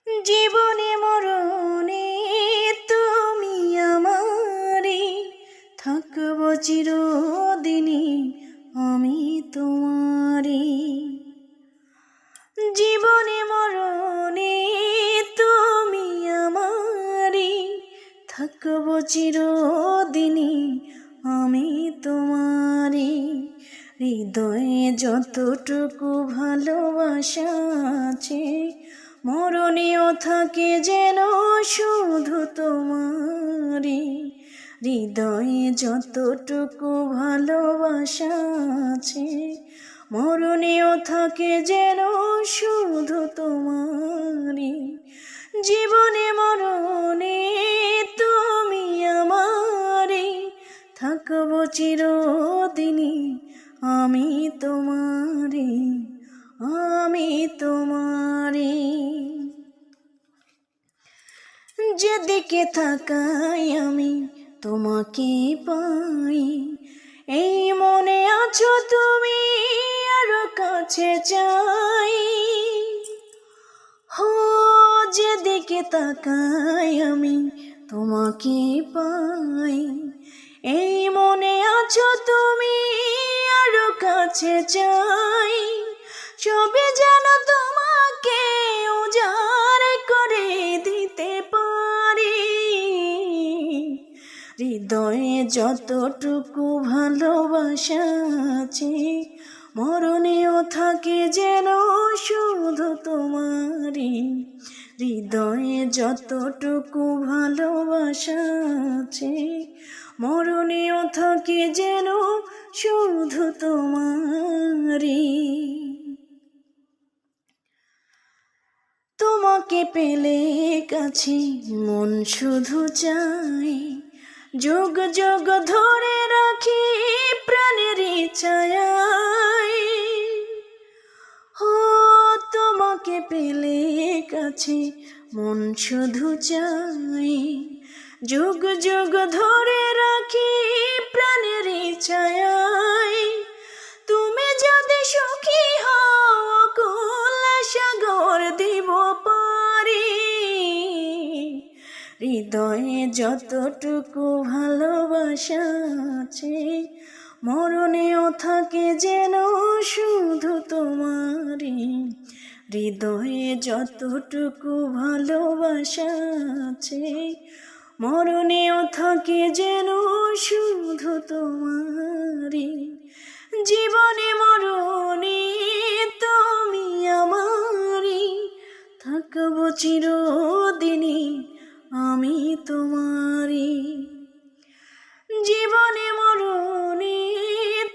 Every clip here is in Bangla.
জীবনে মরণে তুমি আমারে, থাকব চিরদিনই আমি তোমারে। জীবনে মরণে তুমি আমারে, থাকব চিরদিনই আমি তোমারে। হৃদয়ে যতটুকু ভালোবাসা আছে, মরণেও থাকে যেন শুধু তোমারে। হৃদয়ে যতটুকু ভালোবাসা আছে, মরণেও থাকে যেন শুধু তোমারে। জীবনে মরণে তুমি আমারে, থাকব চিরদিনই আমি তোমারে, আমি তোমারে। যেদিকে তাকাই আমি তোমাকে পাই, এই মনে আছো তুমি, আরো কাছে চাই। হো, যেদিকে তাকাই আমি তোমাকে পাই, এই মনে আছো তুমি, আরো কাছে চাই। সবে যেন তোমাকে উজাড় করে দিতে পারি। হৃদয়ে যতটুকু ভালোবাসা আছে, মরণেও থাকে যেন শুধু তোমারই। হৃদয়ে যতটুকু ভালোবাসা আছে, মরণেও থাকে যেন শুধু তোমারই। তোমাকে পেলে কাছে মন শুধু চায়, যুগ যুগ ধরে রাখি প্রাণের ছায়ায়। ও, তোমাকে পেলে কাছে মন শুধু চায়, যুগ যুগ ধরে রাখি প্রাণের ছায়ায়। তুমি যদি সুখী হও, অকুল সাগর দিব পারি। হৃদয়ে যতটুকু ভালোবাসা আছে, মরণেও থাকে যেন শুধু তোমারই। হৃদয়ে যতটুকু ভালোবাসা আছে, মরণেও থাকে যেন শুধু তোমারই। জীবনে মরণে তুমি আমারই, থাকব চিরদিনই আমি তোমারই। জীবনে মরণে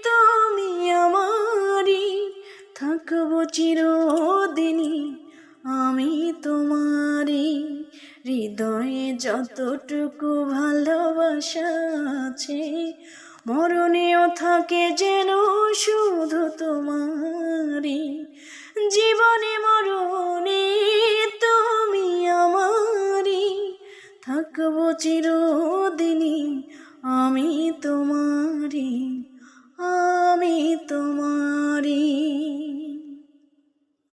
তুমি আমারই, থাকব চিরদিনই আমি তোমারই। হৃদয়ে যতটুকু ভালোবাসা আছে, মরণেও থাকে যেন শুধু তোমারই। জীবনে মরণে তুমি আমারই, থাকব চিরদিনই আমি তোমারই, আমি তোমার।